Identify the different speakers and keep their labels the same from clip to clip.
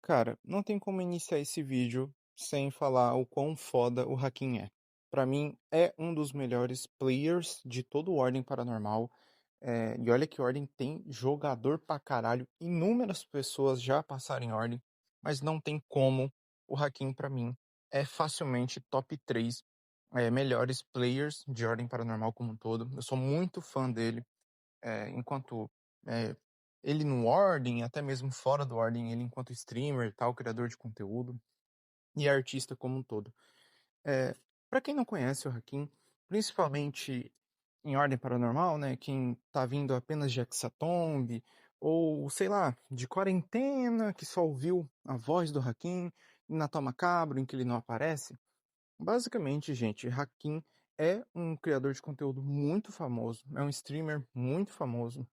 Speaker 1: Cara, não tem como iniciar esse vídeo sem falar o quão foda o Hakim é. Pra mim, é um dos melhores players de todo o Ordem Paranormal. E olha que Ordem tem jogador pra caralho. Inúmeras pessoas já passaram em Ordem, mas não tem como. O Hakim, pra mim, é facilmente top 3 melhores players de Ordem Paranormal como um todo. Eu sou muito fã dele. Enquanto eh, ele no Ordem, até mesmo fora do Ordem, ele enquanto streamer e tal, criador de conteúdo e artista como um todo. Para quem não conhece o Hakim, principalmente em Ordem Paranormal, né, quem tá vindo apenas de Hexatomb, ou sei lá, de quarentena, que só ouviu a voz do Hakim, e na Toma Cabro, em que ele não aparece, basicamente, gente, Hakim é um criador de conteúdo muito famoso, é um streamer muito famoso,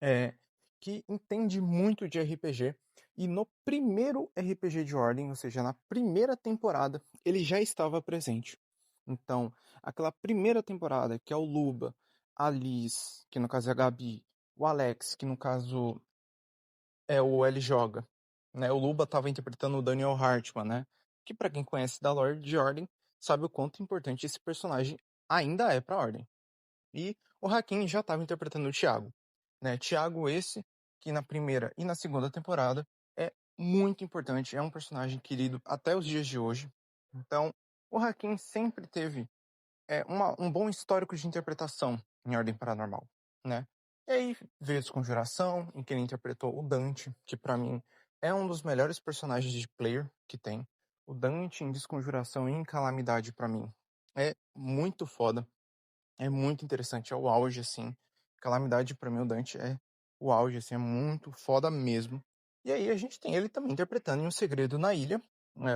Speaker 1: é, que entende muito de RPG. E no primeiro RPG de Ordem, ou seja, na primeira temporada, ele já estava presente. Então, aquela primeira temporada, que é o Luba, a Liz, que no caso é a Gabi, o Alex, que no caso é o L Joga, né? O Luba estava interpretando o Daniel Hartman, né? Que para quem conhece da lore de Ordem, sabe o quanto importante esse personagem ainda é para Ordem. E o Hakim já estava interpretando o Thiago, né? Thiago esse que na primeira e na segunda temporada é muito importante, é um personagem querido até os dias de hoje. Então, o Hakim sempre teve um bom histórico de interpretação em Ordem Paranormal, né? E aí veio a Desconjuração, em que ele interpretou o Dante, que pra mim é um dos melhores personagens de player que tem. O Dante em Desconjuração e em Calamidade pra mim é muito foda. É muito interessante, é o auge, assim. Calamidade, pra mim, o Dante é o auge, assim, é muito foda mesmo. E aí a gente tem ele também interpretando em Um Segredo na Ilha,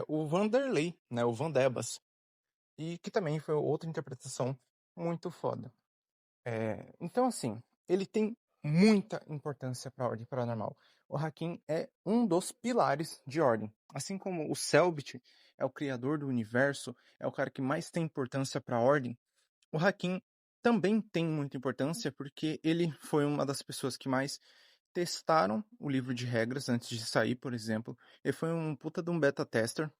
Speaker 1: o Vanderlei, né, o Vandebas. E que também foi outra interpretação muito foda. Então, assim, ele tem muita importância para a Ordem Paranormal. O Hakim é um dos pilares de Ordem. Assim como o Selbit é o criador do universo, é o cara que mais tem importância para a Ordem, o Hakim também tem muita importância porque ele foi uma das pessoas que mais testaram o livro de regras antes de sair, por exemplo. Ele foi um puta de um beta tester,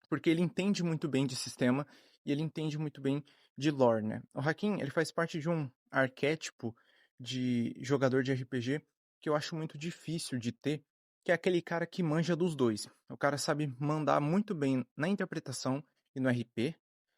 Speaker 1: porque ele entende muito bem de sistema e ele entende muito bem de lore, né? O Hakim, ele faz parte de um arquétipo de jogador de RPG que eu acho muito difícil de ter, que é aquele cara que manja dos dois. O cara sabe mandar muito bem na interpretação e no RP,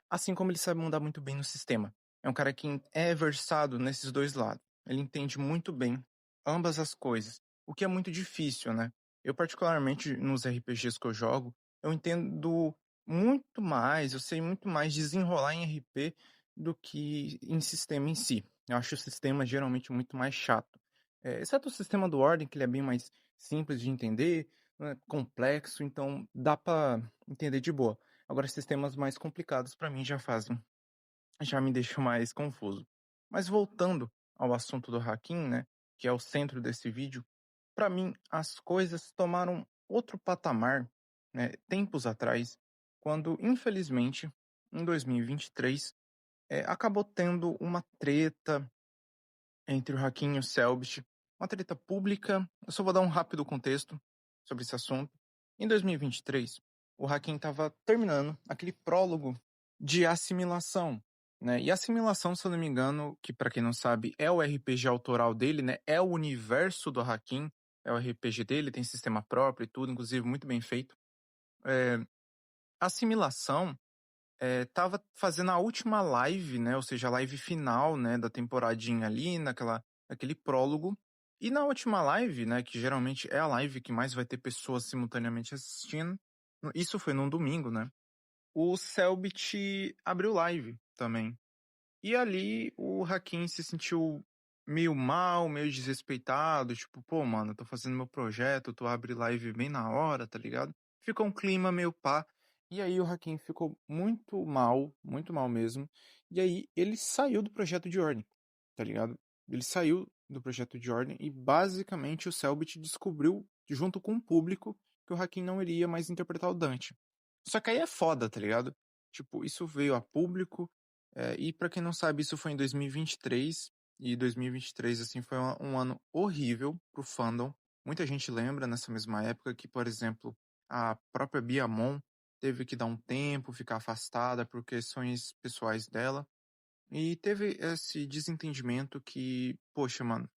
Speaker 1: assim como ele sabe mandar muito bem no sistema. É um cara que é versado nesses dois lados. Ele entende muito bem ambas as coisas, o que é muito difícil, né? Eu, particularmente, nos RPGs que eu jogo, eu entendo muito mais, eu sei muito mais desenrolar em RP do que em sistema em si. Eu acho o sistema geralmente muito mais chato. Exceto o sistema do Ordem, que ele é bem mais simples de entender, não é complexo, então dá pra entender de boa. Agora, sistemas mais complicados pra mim já me deixam mais confuso. Mas voltando ao assunto do hacking, né, que é o centro desse vídeo, pra mim as coisas tomaram outro patamar, né, tempos atrás, quando infelizmente em 2023 acabou tendo uma treta entre o Hakim e o Selbit, uma treta pública. Eu só vou dar um rápido contexto sobre esse assunto. Em 2023, o Hakim estava terminando aquele prólogo de assimilação, né? E assimilação, se eu não me engano, que para quem não sabe, é o RPG autoral dele, né? É o universo do Hakim, é o RPG dele, tem sistema próprio e tudo, inclusive muito bem feito. É, assimilação tava fazendo a última live, né? Ou seja, a live final, né, da temporadinha ali, naquele prólogo. E na última live, né, que geralmente é a live que mais vai ter pessoas simultaneamente assistindo, isso foi num domingo, né? O Selbit abriu live também. E ali o Hakim se sentiu meio mal, meio desrespeitado, tipo, pô, mano, eu tô fazendo meu projeto, tu abre live bem na hora, tá ligado? Ficou um clima meio pá. E aí o Hakim ficou muito mal mesmo. E aí ele saiu do projeto de ordem, tá ligado? Ele saiu do projeto de ordem e basicamente o Selbit descobriu, junto com o público, que o Hakim não iria mais interpretar o Dante. Só que aí é foda, tá ligado? Tipo, isso veio a público, e pra quem não sabe, isso foi em 2023, e 2023, assim, foi um ano horrível pro fandom. muita gente lembra nessa mesma época que, por exemplo, a própria Biamon teve que dar um tempo, ficar afastada por questões pessoais dela, e teve esse desentendimento que, poxa, mano,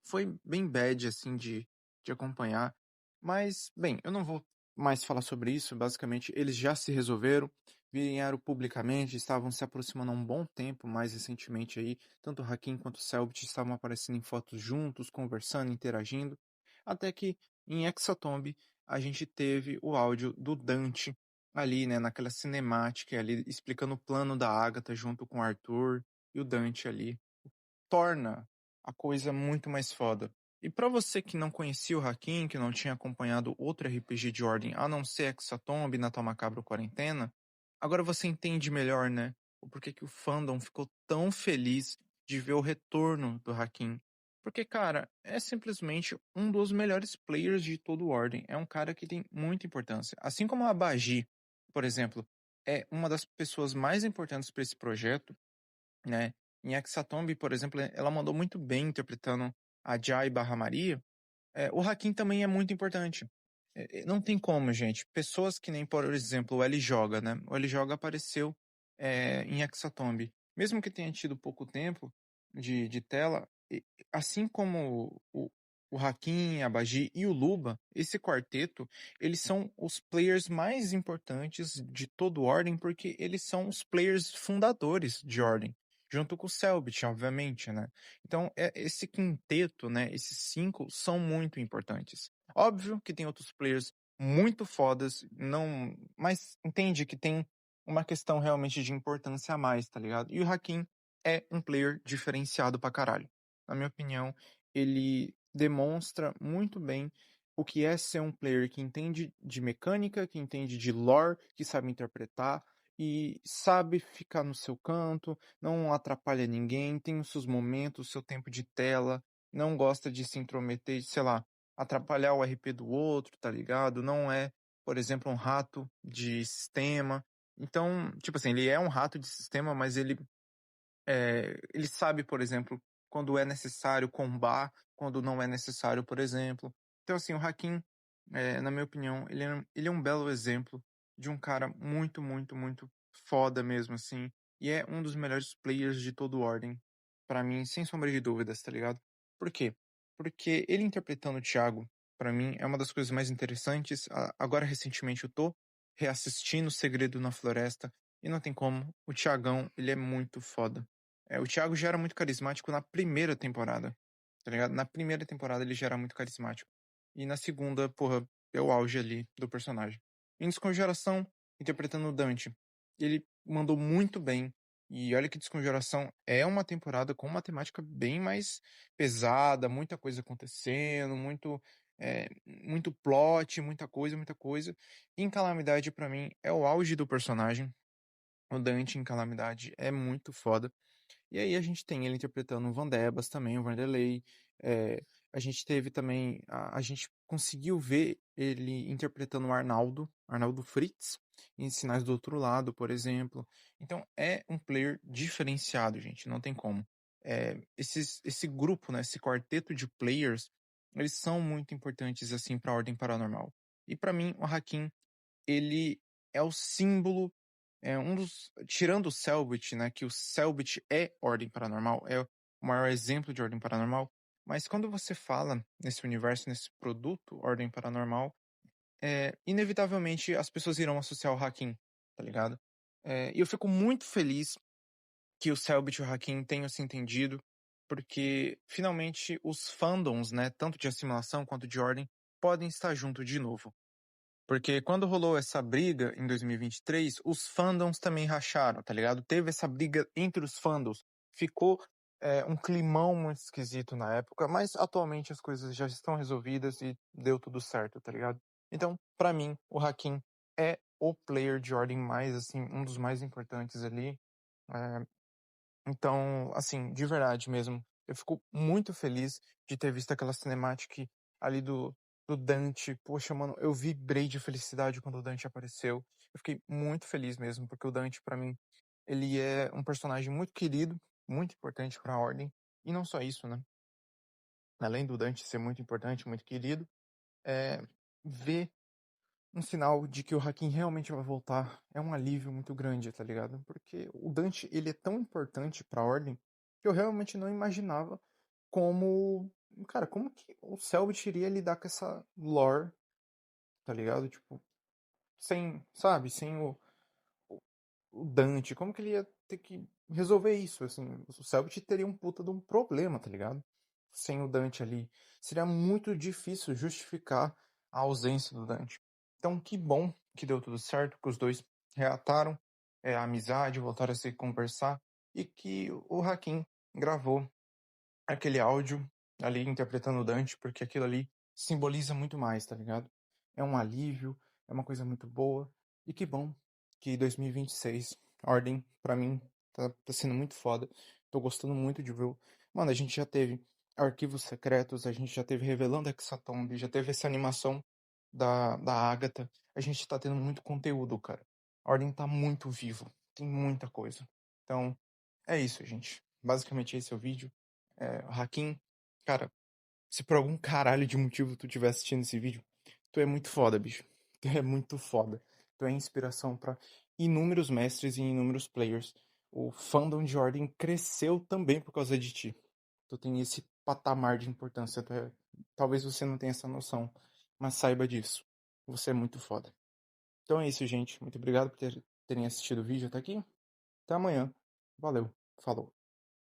Speaker 1: foi bem bad, assim, de acompanhar. Mas, bem, eu não vou mais falar sobre isso. Basicamente, eles já se resolveram, vieram publicamente, estavam se aproximando há um bom tempo, mais recentemente aí. Tanto o Hakim quanto o Selbit estavam aparecendo em fotos juntos, conversando, interagindo. Até que em Hexatomb a gente teve o áudio do Dante ali, né, naquela cinemática ali, explicando o plano da Agatha junto com o Arthur e o Dante ali torna a coisa muito mais foda. E pra você que não conhecia o Hakim, que não tinha acompanhado outro RPG de ordem a não ser Hexatomb e Natal Macabro Quarentena, agora você entende melhor, né? O porquê que o fandom ficou tão feliz de ver o retorno do Hakim. Porque, cara, é simplesmente um dos melhores players de todo o Ordem. É um cara que tem muita importância. Assim como a Bagi, por exemplo, é uma das pessoas mais importantes para esse projeto, né. Em Hexatomb, por exemplo, ela mandou muito bem interpretando a Jai barra Maria. O Hakim também é muito importante. Não tem como, gente. Pessoas que nem, por exemplo, o L Joga, né? O L Joga apareceu em Hexatomb. Mesmo que tenha tido pouco tempo de tela, assim como o Hakim, a Bagi e o Luba, esse quarteto, eles são os players mais importantes de todo Ordem, porque eles são os players fundadores de Ordem. Junto com o Selbit, obviamente, né? Então, esse quinteto, né? Esses cinco são muito importantes. Óbvio que tem outros players muito fodas, não, mas entende que tem uma questão realmente de importância a mais, tá ligado? E o Hakim é um player diferenciado pra caralho. Na minha opinião, ele demonstra muito bem o que é ser um player que entende de mecânica, que entende de lore, que sabe interpretar e sabe ficar no seu canto, não atrapalha ninguém, tem os seus momentos, o seu tempo de tela, não gosta de se intrometer, sei lá, atrapalhar o RP do outro, tá ligado? Não é, por exemplo, um rato de sistema. Então, tipo assim, ele é um rato de sistema, mas ele sabe, por exemplo, quando é necessário combar, quando não é necessário, por exemplo. Então, assim, o Hakim, na minha opinião, ele é um belo exemplo de um cara muito, muito, muito foda mesmo, assim. E é um dos melhores players de todo o Ordem. Pra mim, sem sombra de dúvidas, tá ligado? Por quê? Porque ele interpretando o Thiago, pra mim, é uma das coisas mais interessantes. Agora, recentemente, eu tô reassistindo O Segredo na Floresta. E não tem como. O Thiagão, ele é muito foda. O Thiago já era muito carismático na primeira temporada, tá ligado? Na primeira temporada ele já era muito carismático. E na segunda, porra, é o auge ali do personagem. Em Desconjuração, interpretando o Dante, ele mandou muito bem. E olha que Desconjuração é uma temporada com uma temática bem mais pesada, muita coisa acontecendo, muito plot, muita coisa, muita coisa. Em Calamidade, pra mim, é o auge do personagem. O Dante em Calamidade é muito foda. E aí a gente tem ele interpretando o Van Debas também, o Vanderlei. eh, a gente teve também, a gente conseguiu ver ele interpretando o Arnaldo Fritz, em Sinais do Outro Lado, por exemplo. Então é um player diferenciado, gente, não tem como. Esse grupo, né, esse quarteto de players, eles são muito importantes assim para a Ordem Paranormal. E para mim, o Hakim, ele é o símbolo, tirando o Selbit, né, que o Selbit é Ordem Paranormal, é o maior exemplo de Ordem Paranormal, mas quando você fala nesse universo, nesse produto Ordem Paranormal, inevitavelmente as pessoas irão associar o Hakim, tá ligado? E eu fico muito feliz que o Selbit e o Hakim tenham se entendido, porque finalmente os fandoms, né, tanto de assimilação quanto de ordem, podem estar juntos de novo. Porque quando rolou essa briga em 2023, os fandoms também racharam, tá ligado? Teve essa briga entre os fandoms. Ficou um climão muito esquisito na época, mas atualmente as coisas já estão resolvidas e deu tudo certo, tá ligado? Então, pra mim, o Hakim é o player de ordem mais, assim, um dos mais importantes ali. É, então, assim, de verdade mesmo, eu fico muito feliz de ter visto aquela cinemática ali do Dante. Poxa, mano, eu vibrei de felicidade quando o Dante apareceu. Eu fiquei muito feliz mesmo, porque o Dante, pra mim, ele é um personagem muito querido, muito importante pra Ordem. E não só isso, né? além do Dante ser muito importante, muito querido, ver um sinal de que o Hakim realmente vai voltar é um alívio muito grande, tá ligado? Porque o Dante, ele é tão importante pra Ordem que eu realmente não imaginava como... Cara, como que o Selbit iria lidar com essa lore, tá ligado? Tipo, sem, sabe? Sem o Dante, como que ele ia ter que resolver isso, assim? O Selbit teria um puta de um problema, tá ligado? Sem o Dante ali. Seria muito difícil justificar a ausência do Dante. Então, que bom que deu tudo certo, que os dois reataram a amizade, voltaram a se conversar e que o Hakim gravou aquele áudio ali interpretando o Dante, porque aquilo ali simboliza muito mais, tá ligado? É um alívio, é uma coisa muito boa. E que bom que 2026, Ordem, pra mim, tá sendo muito foda. Tô gostando muito de ver. Mano, a gente já teve Arquivos Secretos, a gente já teve Revelando Hexatomb, já teve essa animação da Agatha. A gente tá tendo muito conteúdo, cara. A Ordem tá muito vivo, tem muita coisa. Então, é isso, gente. Basicamente esse é o vídeo. Hakim, cara, se por algum caralho de motivo tu estiver assistindo esse vídeo, tu é muito foda, bicho. Tu é muito foda. Tu é inspiração pra inúmeros mestres e inúmeros players. O fandom de Ordem cresceu também por causa de ti. Tu tem esse patamar de importância. Talvez você não tenha essa noção, mas saiba disso. Você é muito foda. Então é isso, gente. Muito obrigado por terem assistido o vídeo até aqui. Até amanhã. Valeu. Falou.